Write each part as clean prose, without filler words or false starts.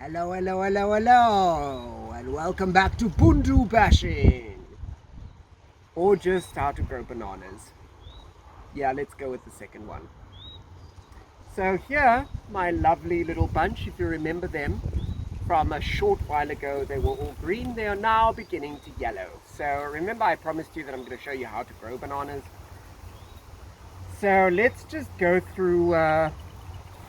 Hello, hello, hello, hello, and welcome back to Bundu Bashing, or just how to grow bananas. Yeah, let's go with the second one. So here, my lovely little bunch, if you remember them from a short while ago, they were all green. They are now beginning to yellow. So remember I promised you that I'm going to show you how to grow bananas. So let's just go through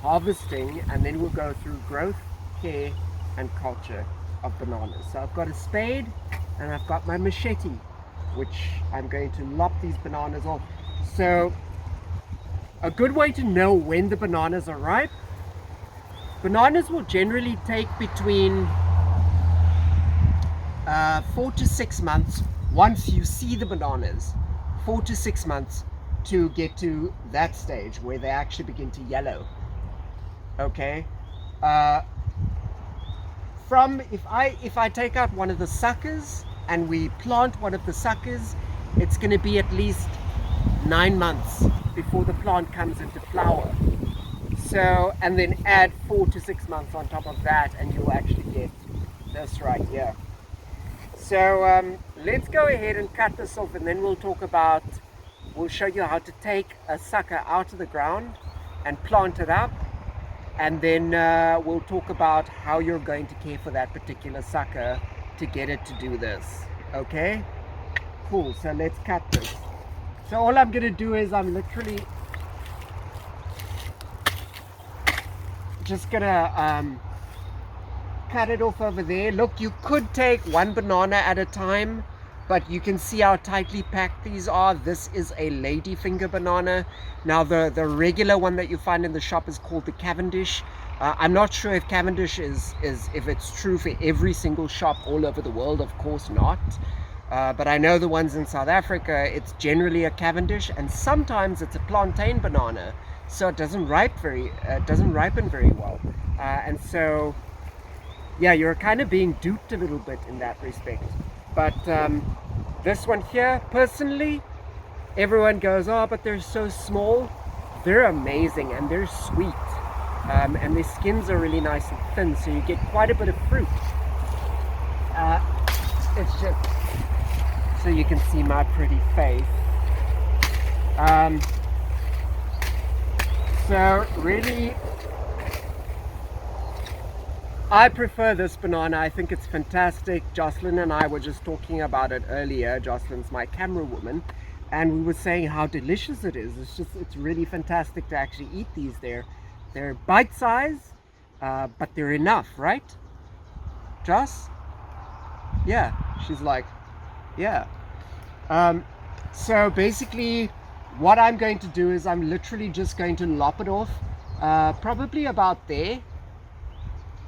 harvesting, and then we'll go through growth, care and culture of bananas. So I've got a spade and I've got my machete, which I'm going to lop these bananas off. So a good way to know when the bananas are ripe, bananas will generally take between 4 to 6 months once you see the bananas, 4 to 6 months to get to that stage where they actually begin to yellow. Okay, if I take out one of the suckers and we plant one of the suckers, it's going to be at least 9 months before the plant comes into flower. So, and then add 4 to 6 months on top of that, and you'll actually get this right here. So let's go ahead and cut this off, and then we'll show you how to take a sucker out of the ground and plant it up. And then we'll talk about how you're going to care for that particular sucker to get it to do this. Okay? Cool. So let's cut this. So all I'm going to do is I'm literally just going to cut it off over there. Look, you could take one banana at a time, but you can see how tightly packed these are. This is a ladyfinger banana. Now the regular one that you find in the shop is called the Cavendish. I'm not sure if Cavendish is if it's true for every single shop all over the world. Of course not. But I know the ones in South Africa, it's generally a Cavendish, and sometimes it's a plantain banana, so it doesn't ripen very well. And so, yeah, you're kind of being duped a little bit in that respect. But this one here, personally, everyone goes, oh, but they're so small. They're amazing, and they're sweet. And their skins are really nice and thin, so you get quite a bit of fruit. It's just so you can see my pretty face. So really, I prefer this banana. I think it's fantastic. Jocelyn and I were just talking about it earlier. Jocelyn's my camera woman, and we were saying how delicious it is. It's really fantastic to actually eat these. They're bite size, but they're enough, right, Joss? Yeah, she's like, yeah. So basically, what I'm going to do is I'm literally just going to lop it off, probably about there.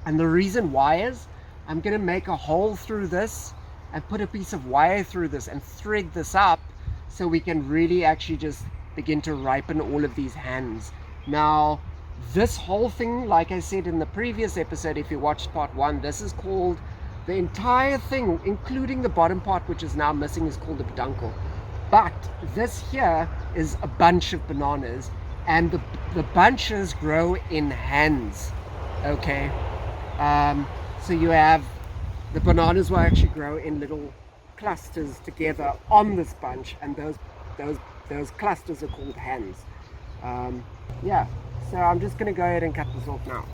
And the reason why is I'm going to make a hole through this and put a piece of wire through this and thread this up so we can really actually just begin to ripen all of these hands. Now, this whole thing, like I said in the previous episode, if you watched part 1, this is called, the entire thing, including the bottom part, which is now missing, is called the peduncle. But this here is a bunch of bananas, and the bunches grow in hands, okay? So you have, the bananas will actually grow in little clusters together on this bunch, and those clusters are called hands. Yeah, so I'm just going to go ahead and cut this off now.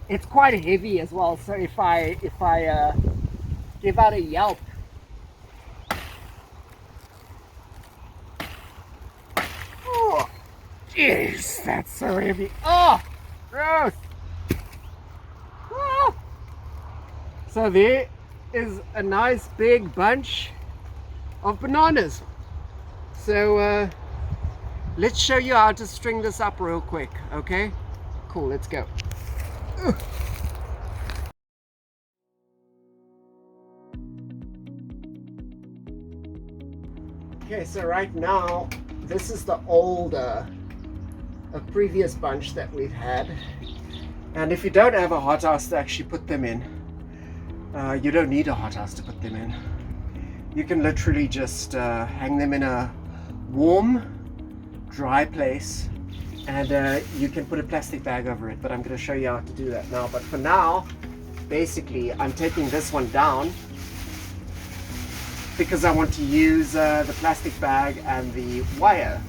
It's quite heavy as well, so if I give out a yelp, oh, jeez, that's so heavy. Oh, gross. So there is a nice big bunch of bananas. So let's show you how to string this up real quick, okay? Cool, let's go. Okay, so right now, this is the older, a previous bunch that we've had. And if you don't have a hothouse to actually put them in, you don't need a hothouse to put them in. You can literally just hang them in a warm, dry place and you can put a plastic bag over it, but I'm going to show you how to do that now. But for now, basically I'm taking this one down because I want to use the plastic bag and the wire,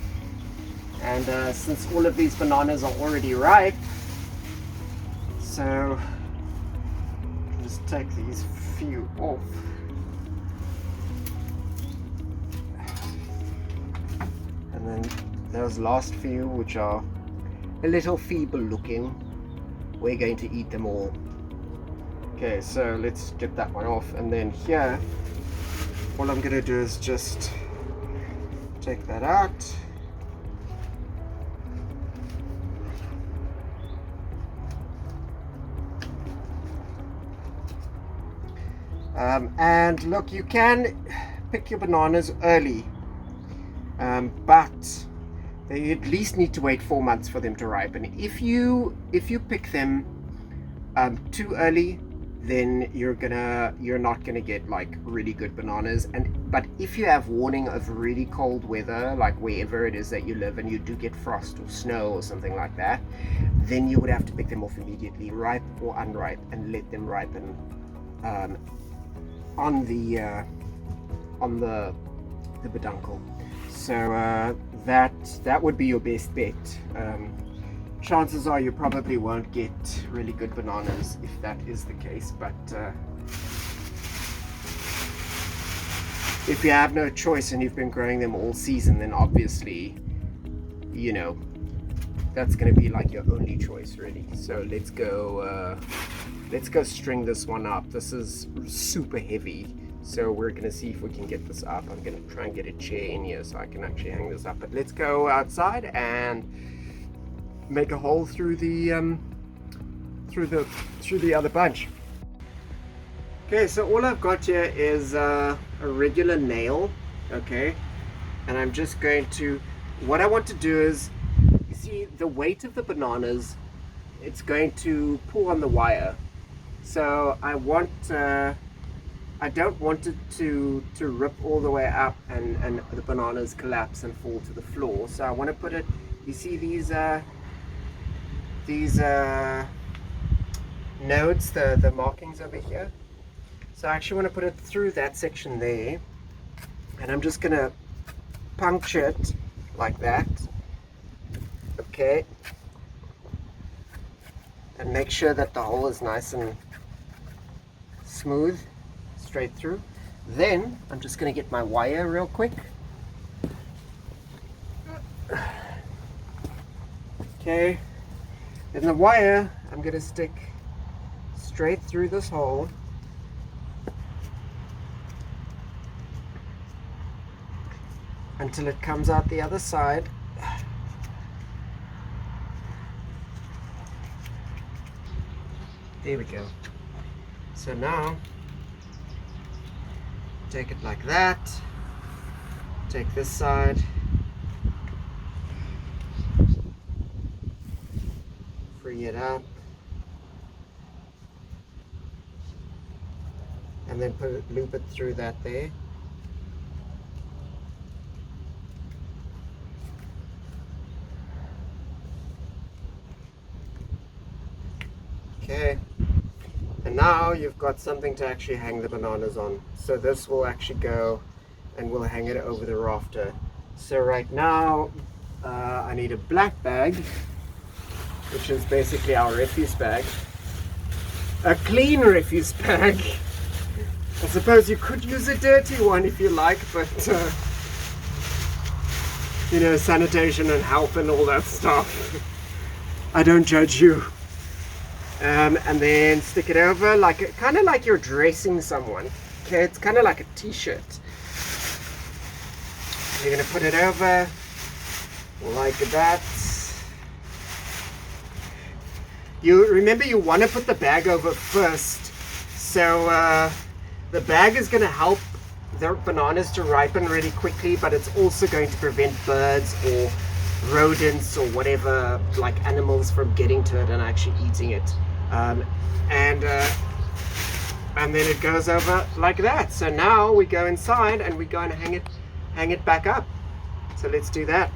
and since all of these bananas are already ripe, so just take these few off. And then those last few, which are a little feeble looking, we're going to eat them all. Okay, so let's get that one off, and then here all I'm going to do is just take that out. And look, you can pick your bananas early, but they at least need to wait 4 months for them to ripen. If you pick them too early, then you're not gonna get like really good bananas. But if you have warning of really cold weather, like wherever it is that you live, and you do get frost or snow or something like that, then you would have to pick them off immediately, ripe or unripe, and let them ripen on the peduncle. So that would be your best bet. Chances are you probably won't get really good bananas if that is the case, but if you have no choice and you've been growing them all season, then obviously, you know, that's going to be like your only choice really. So let's go string this one up. This is super heavy, so we're going to see if we can get this up. I'm going to try and get a chair in here so I can actually hang this up, but let's go outside and make a hole through the other bunch. Okay, so all I've got here is a regular nail, okay, and I'm just going to, what I want to do is, you see the weight of the bananas, it's going to pull on the wire, so I don't want it to rip all the way up and the bananas collapse and fall to the floor. So I want to put it, you see these nodes, the markings over here. So I actually want to put it through that section there, and I'm just going to puncture it like that, okay, and make sure that the hole is nice and smooth, straight through. Then I'm just going to get my wire real quick. Okay, then the wire I'm going to stick straight through this hole, until it comes out the other side. There we go. So now take it like that, take this side, free it up, and then loop it through that there. Okay, and now you've got something to actually hang the bananas on. So this will actually go and we'll hang it over the rafter. So right now I need a black bag, which is basically our refuse bag, a clean refuse bag. I suppose you could use a dirty one if you like, but you know, sanitation and health and all that stuff, I don't judge you. And then stick it over like kind of like you're dressing someone. Okay, it's kind of like a t-shirt. You're gonna put it over like that. You remember, you want to put the bag over first, so the bag is going to help the bananas to ripen really quickly, but it's also going to prevent birds or rodents or whatever, like animals, from getting to it and actually eating it. And then it goes over like that. So now we go inside and we go and hang it back up. So let's do that.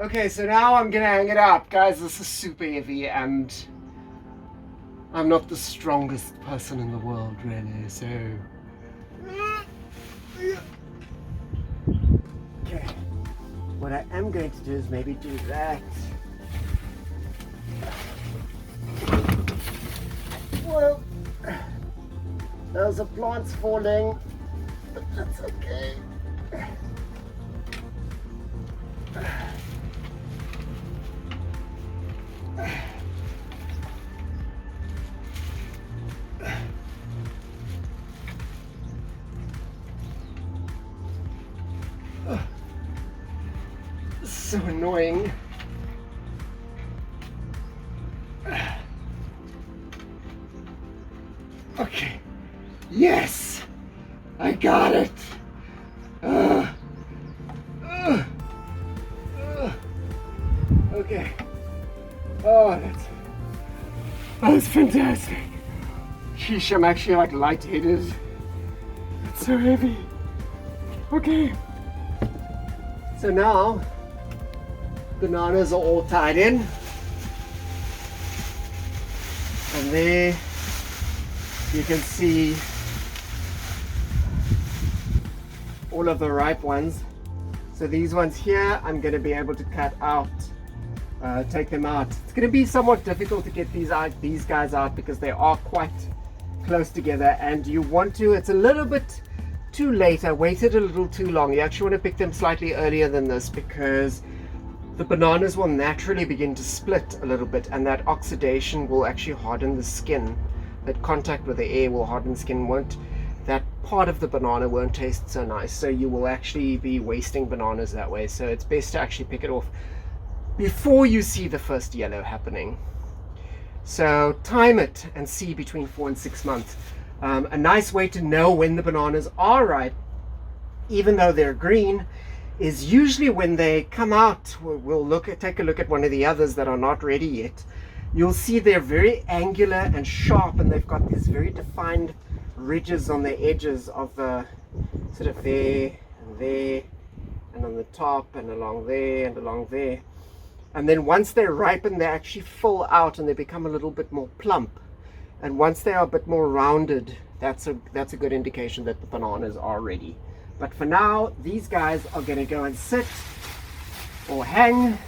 Okay, so now I'm gonna hang it up. Guys, this is super heavy and I'm not the strongest person in the world, really, so... Okay, what I am going to do is maybe do that. Well, those are plants falling, but that's okay. So annoying. Okay. Yes! I got it! Okay. Oh, that's fantastic. Sheesh, I'm actually like lightheaded. It's so heavy. Okay. So now, bananas are all tied in. And there you can see all of the ripe ones. So these ones here, I'm going to be able to cut out, take them out. It's going to be somewhat difficult to get these guys out because they are quite close together, and you want to, it's a little bit too late. I waited a little too long. You actually want to pick them slightly earlier than this because the bananas will naturally begin to split a little bit, and that oxidation will actually harden the skin. That contact with the air will harden the skin. That part of the banana won't taste so nice, so you will actually be wasting bananas that way. So it's best to actually pick it off before you see the first yellow happening. So time it and see between 4 and 6 months. A nice way to know when the bananas are ripe, even though they're green, is usually when they come out. We'll take a look at one of the others that are not ready yet. You'll see they're very angular and sharp, and they've got these very defined ridges on the edges of the sort of there and there and on the top and along there and along there. And then once they ripen, they actually fill out and they become a little bit more plump. And once they are a bit more rounded, that's a good indication that the bananas are ready. But for now, these guys are going to go and sit or hang,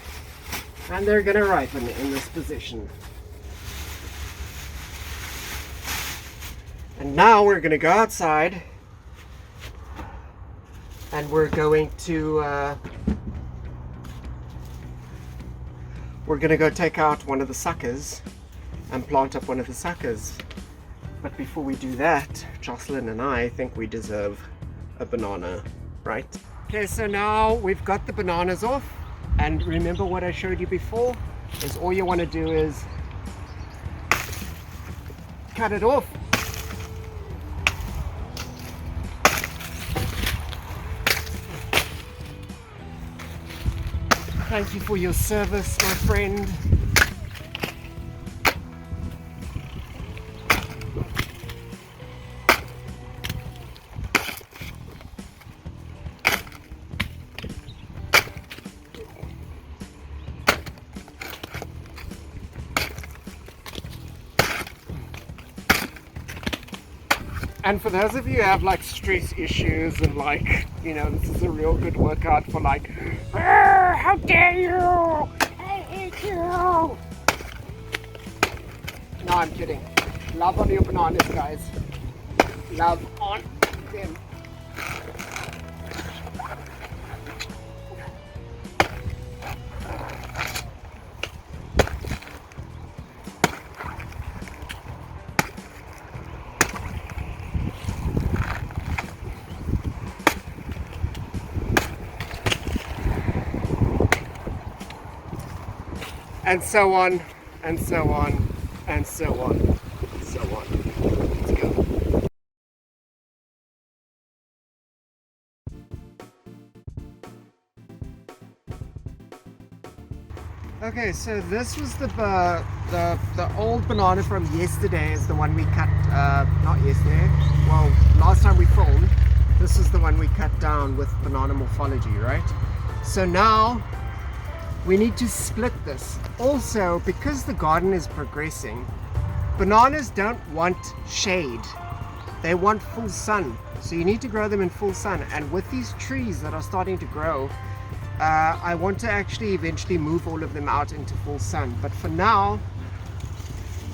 and they're going to ripen in this position. And now we're going to go outside, and we're going to go take out one of the suckers and plant up one of the suckers. But before we do that, Jocelyn and I think we deserve a banana, right? Okay, so now we've got the bananas off, and remember what I showed you before is all you want to do is cut it off. Thank you for your service, my friend. And for those of you who have like stress issues and like, you know, this is a real good workout for like, how dare you, I hate you. No, I'm kidding. Love on your bananas, guys. Love on them. And so on, and so on, and so on, and so on. Let's go. Okay, so this was the old banana from yesterday is the one we cut, not yesterday, well, last time we filmed. This is the one we cut down with banana morphology, right? So now we need to split this. Also, because the garden is progressing, bananas don't want shade. They want full sun. So you need to grow them in full sun. And with these trees that are starting to grow, I want to actually eventually move all of them out into full sun. But for now,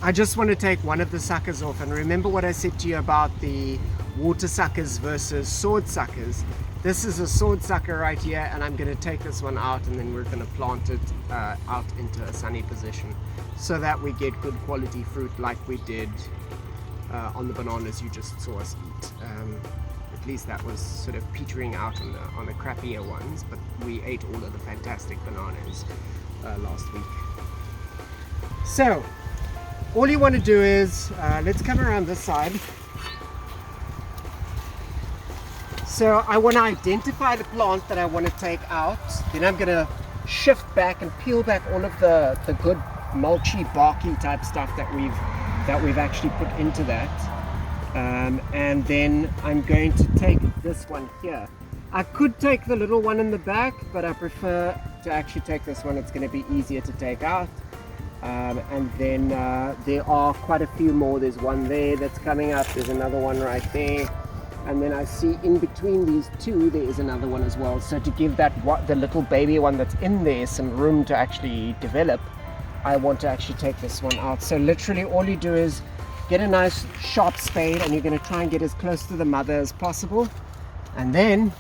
I just want to take one of the suckers off. And remember what I said to you about the water suckers versus sword suckers. This is a sword sucker right here, and I'm going to take this one out, and then we're going to plant it out into a sunny position so that we get good quality fruit like we did on the bananas you just saw us eat. At least that was sort of petering out on the crappier ones, but we ate all of the fantastic bananas last week. So all you want to do is, let's come around this side. So I want to identify the plant that I want to take out. Then I'm going to shift back and peel back all of the good mulchy, barky type stuff that we've actually put into that. And then I'm going to take this one here. I could take the little one in the back, but I prefer to actually take this one. It's going to be easier to take out. And then there are quite a few more. There's one there that's coming up. There's another one right there. And then I see in between these two, there is another one as well. So to give the little baby one that's in there some room to actually develop, I want to actually take this one out. So literally all you do is get a nice sharp spade, and you're going to try and get as close to the mother as possible. And then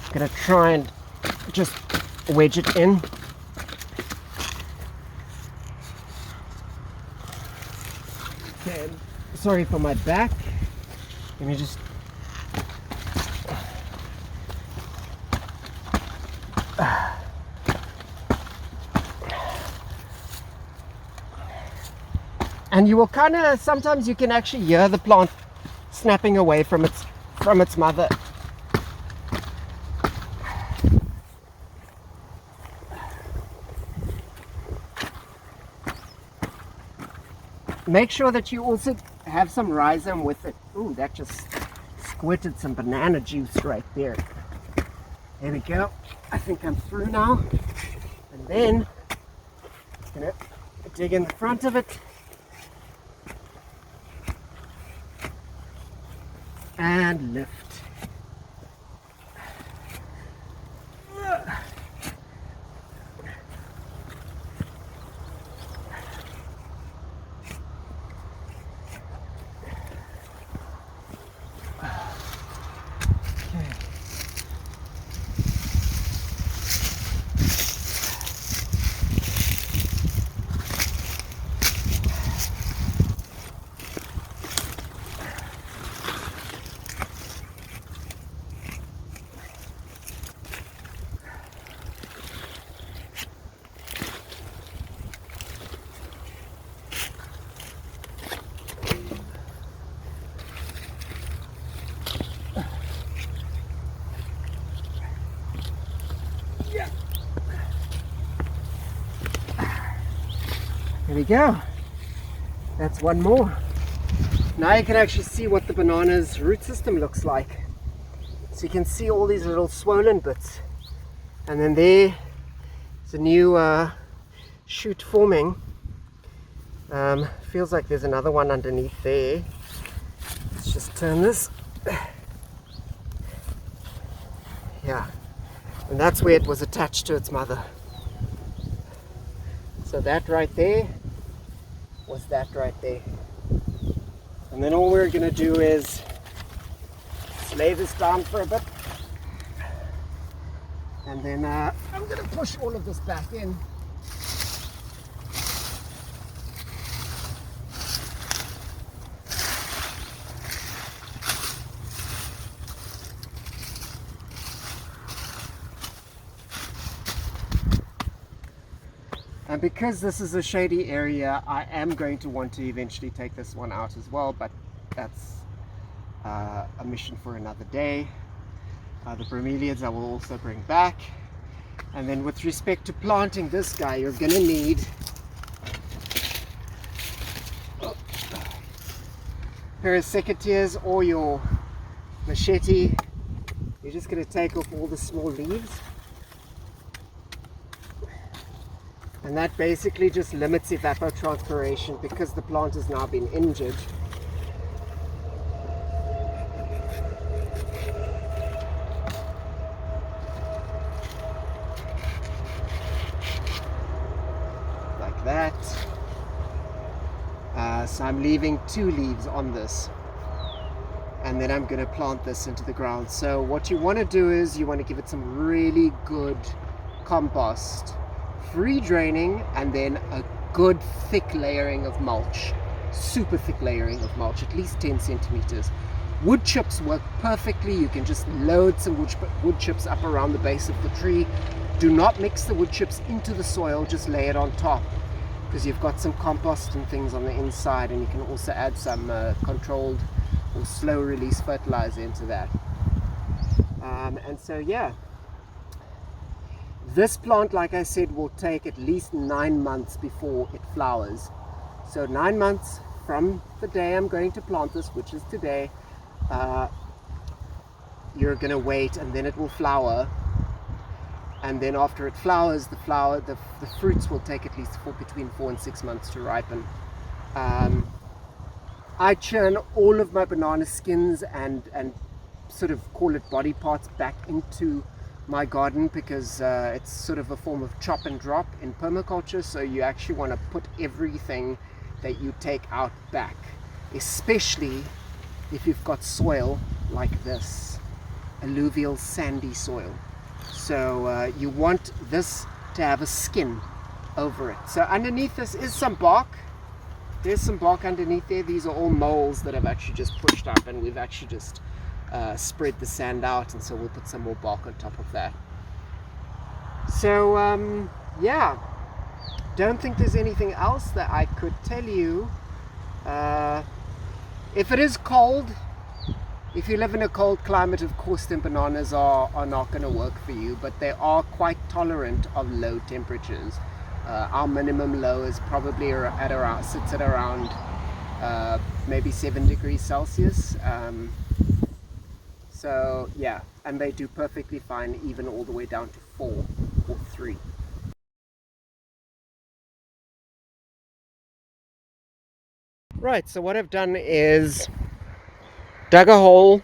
I'm going to try and just wedge it in. Okay, sorry for my back. Let me just and you will kind of, sometimes you can actually hear the plant snapping away from its mother. Make sure that you also have some rhizome with it. Ooh, that just squirted some banana juice right there. There we go. I think I'm through now. And then I'm gonna dig in the front of it and lift. There we go. That's one more. Now you can actually see what the banana's root system looks like. So you can see all these little swollen bits. And then there's a new shoot forming. Feels like there's another one underneath there. Let's just turn this. Yeah. And that's where it was attached to its mother. So that right there was that right there. And then all we're going to do is lay this down for a bit. And then I'm going to push all of this back in. And because this is a shady area, I am going to want to eventually take this one out as well, but that's a mission for another day. The bromeliads I will also bring back. And then with respect to planting this guy, you're going to need a pair of secateurs or your machete. You're just going to take off all the small leaves. And that basically just limits evapotranspiration because the plant has now been injured. Like that. So I'm leaving 2 leaves on this. And then I'm going to plant this into the ground. So what you want to do is you want to give it some really good compost, free draining, and then a good thick layering of mulch, super thick layering of mulch, at least 10 centimeters. Wood chips work perfectly. You can just load some wood chips up around the base of the tree. Do not mix the wood chips into the soil, just lay it on top, because you've got some compost and things on the inside, and you can also add some controlled or slow release fertilizer into that. And so yeah, this plant, like I said, will take at least 9 months before it flowers. So 9 months from the day I'm going to plant this, which is today, you're going to wait, and then it will flower. And then after it flowers, the fruits will take at least between 4 and 6 months to ripen. I churn all of my banana skins and sort of call it body parts back into my garden, because it's sort of a form of chop and drop in permaculture. So you actually want to put everything that you take out back, especially if you've got soil like this, alluvial sandy soil. So you want this to have a skin over it. So underneath this is some bark. There's some bark underneath there. These are all moles that have actually just pushed up, and we've actually just spread the sand out, and so we'll put some more bark on top of that. So yeah, don't think there's anything else that I could tell you. If it is cold, if you live in a cold climate, of course then bananas are not going to work for you, but they are quite tolerant of low temperatures. Our minimum low is probably sits at around maybe 7 degrees Celsius. So yeah, and they do perfectly fine even all the way down to 4 or 3. Right, so what I've done is dug a hole.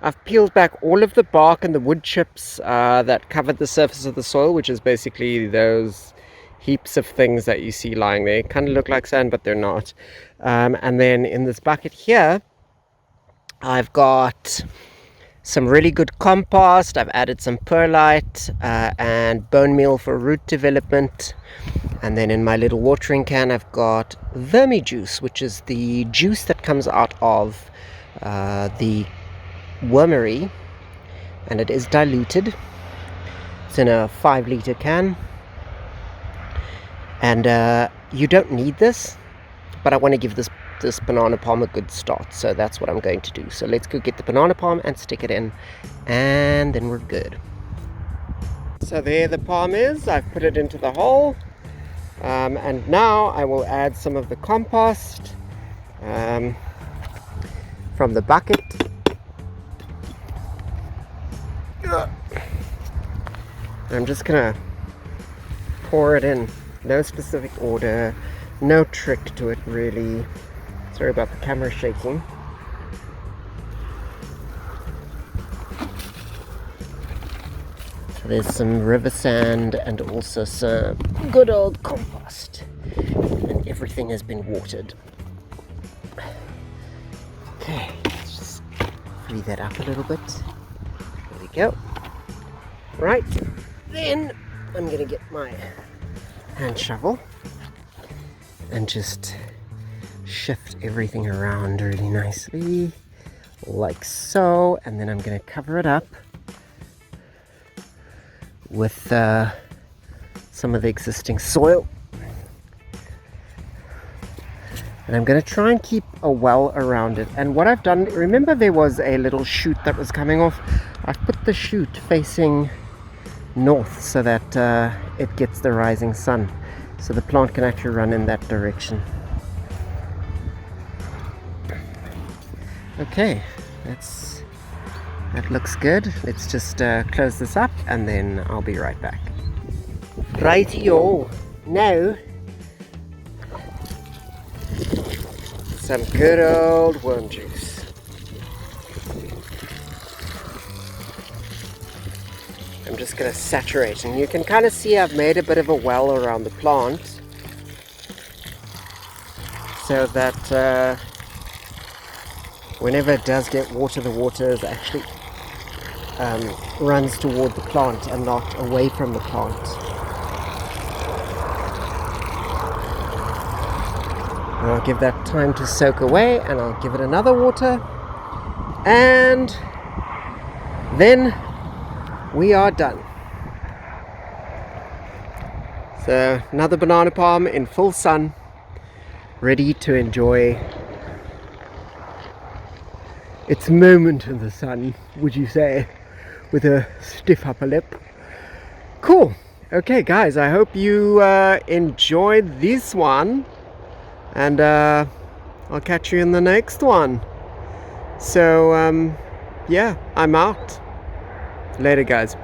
I've peeled back all of the bark and the wood chips that covered the surface of the soil, which is basically those heaps of things that you see lying there. Kind of look like sand, but they're not. And then in this bucket here, I've got some really good compost. I've added some perlite and bone meal for root development. And then in my little watering can, I've got vermijuice, which is the juice that comes out of the wormery, and it is diluted. It's in a 5-liter can, and you don't need this, but I want to give this banana palm a good start, so that's what I'm going to do. So let's go get the banana palm and stick it in, and then we're good. So there the palm is. I've put it into the hole, and now I will add some of the compost from the bucket. I'm just gonna pour it in, no specific order, no trick to it really. Sorry about the camera shaking. So there's some river sand and also some good old compost, and everything has been watered. Okay, let's just free that up a little bit. There we go. Right, then I'm gonna get my hand shovel and just shift everything around really nicely, like so, and then I'm gonna cover it up with some of the existing soil. And I'm going to try and keep a well around it. And what I've done, remember there was a little shoot that was coming off? I've put the shoot facing north so that it gets the rising sun, so the plant can actually run in that direction. Okay, that looks good. Let's just close this up and then I'll be right back. Rightio. now some good old worm juice. I'm just going to saturate, and you can kind of see I've made a bit of a well around the plant so that whenever it does get water, the water is actually runs toward the plant and not away from the plant. And I'll give that time to soak away, and I'll give it another water, and then we are done. So another banana palm in full sun, ready to enjoy its moment in the sun, would you say, with a stiff upper lip. Cool. Okay guys, I hope you enjoyed this one, and I'll catch you in the next one. So yeah, I'm out. Later guys.